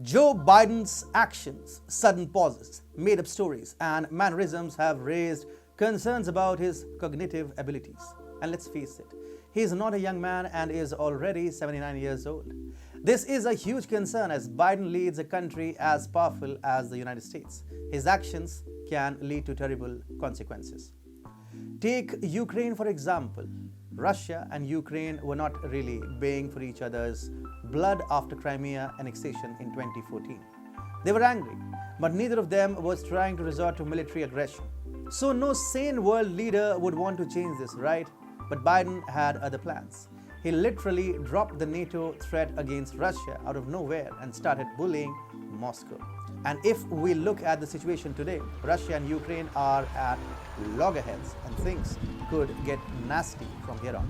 Joe Biden's actions, sudden pauses, made up stories, and mannerisms have raised concerns about his cognitive abilities. And let's face it, he is not a young man and is already 79 years old. This is a huge concern as Biden leads a country as powerful as the United States. His actions can lead to terrible consequences. Take Ukraine for example. Russia and Ukraine were not really baying for each other's blood after Crimea annexation in 2014. They were angry, but neither of them was trying to resort to military aggression. So no sane world leader would want to change this, right? But Biden had other plans. He literally dropped the NATO threat against Russia out of nowhere and started bullying Moscow. And if we look at the situation today, Russia and Ukraine are at loggerheads and things could get nasty from here on.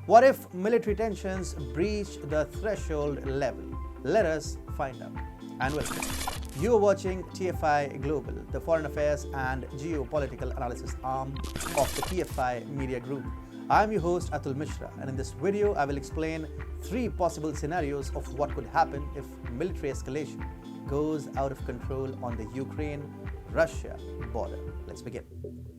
What if military tensions breach the threshold level? Let us find out. And welcome. You are watching TFI Global, the foreign affairs and geopolitical analysis arm of the TFI Media Group. I am your host Atul Mishra, and in this video I will explain 3 possible scenarios of what could happen if military escalation goes out of control on the Ukraine-Russia border. Let's begin.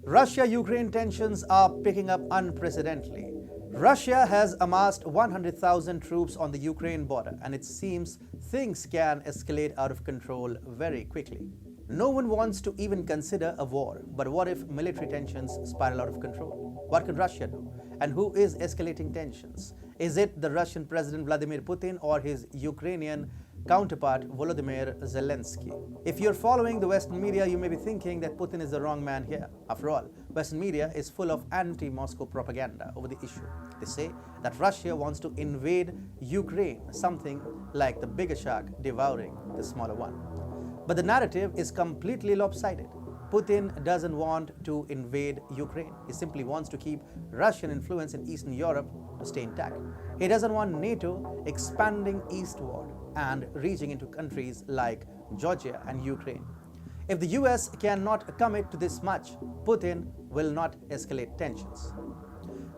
Russia-Ukraine tensions are picking up unprecedentedly. Russia has amassed 100,000 troops on the Ukraine border, and it seems things can escalate out of control very quickly. No one wants to even consider a war, but what if military tensions spiral out of control? What could Russia do? And who is escalating tensions? Is it the Russian President Vladimir Putin or his Ukrainian counterpart Volodymyr Zelensky? If you're following the Western media, you may be thinking that Putin is the wrong man here. After all, Western media is full of anti-Moscow propaganda over the issue. They say that Russia wants to invade Ukraine, something like the bigger shark devouring the smaller one. But the narrative is completely lopsided. Putin doesn't want to invade Ukraine. He simply wants to keep Russian influence in Eastern Europe to stay intact. He doesn't want NATO expanding eastward and reaching into countries like Georgia and Ukraine. If the US cannot commit to this much, Putin will not escalate tensions.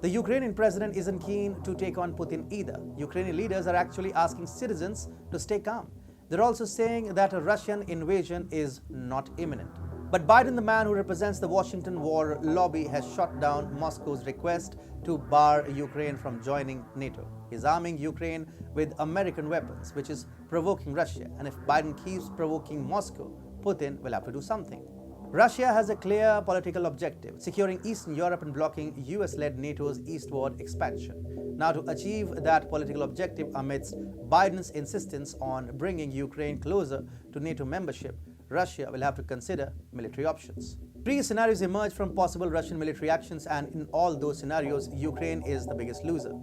The Ukrainian president isn't keen to take on Putin either. Ukrainian leaders are actually asking citizens to stay calm. They're also saying that a Russian invasion is not imminent. But Biden, the man who represents the Washington war lobby, has shot down Moscow's request to bar Ukraine from joining NATO. He's arming Ukraine with American weapons, which is provoking Russia. And if Biden keeps provoking Moscow, Putin will have to do something. Russia has a clear political objective, securing Eastern Europe and blocking US-led NATO's eastward expansion. Now, to achieve that political objective amidst Biden's insistence on bringing Ukraine closer to NATO membership, Russia will have to consider military options. 3 scenarios emerge from possible Russian military actions, and in all those scenarios, Ukraine is the biggest loser.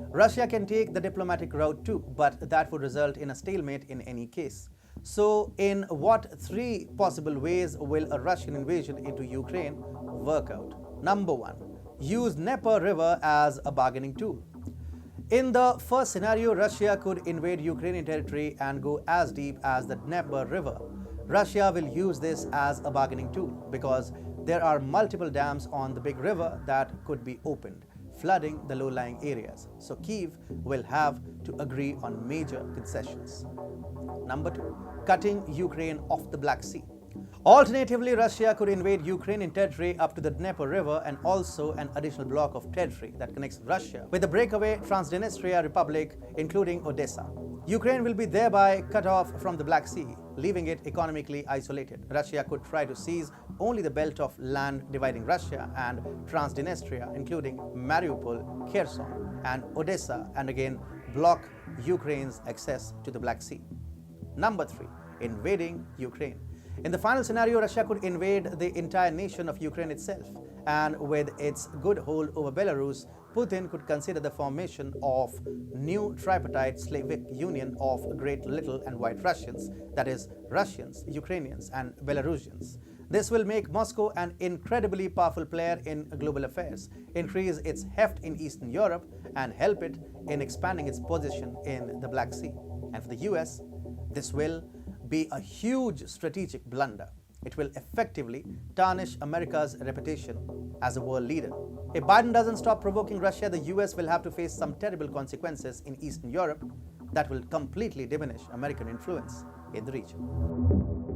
Russia can take the diplomatic route too, but that would result in a stalemate in any case. So, in what 3 possible ways will a Russian invasion into Ukraine work out? Number 1. Use Dnieper River as a bargaining tool. In the first scenario, Russia could invade Ukrainian territory and go as deep as the Dnieper River. Russia will use this as a bargaining tool because there are multiple dams on the big river that could be opened, flooding the low-lying areas. So Kyiv will have to agree on major concessions. Number 2. Cutting Ukraine off the Black Sea. Alternatively, Russia could invade Ukrainian territory up to the Dnieper River and also an additional block of territory that connects Russia with the breakaway Transnistria Republic, including Odessa. Ukraine will be thereby cut off from the Black Sea, leaving it economically isolated. Russia could try to seize only the belt of land dividing Russia and Transnistria, including Mariupol, Kherson, and Odessa, and again block Ukraine's access to the Black Sea. Number 3. Invading Ukraine. In the final scenario, Russia could invade the entire nation of Ukraine itself, and with its good hold over Belarus, Putin could consider the formation of new tripartite Slavic union of Great, Little, and White Russians, that is, Russians, Ukrainians, and Belarusians. This will make Moscow an incredibly powerful player in global affairs, increase its heft in Eastern Europe, and help it in expanding its position in the Black Sea. And for the US, this will be a huge strategic blunder. It will effectively tarnish America's reputation as a world leader. If Biden doesn't stop provoking Russia, the US will have to face some terrible consequences in Eastern Europe, that will completely diminish American influence in the region.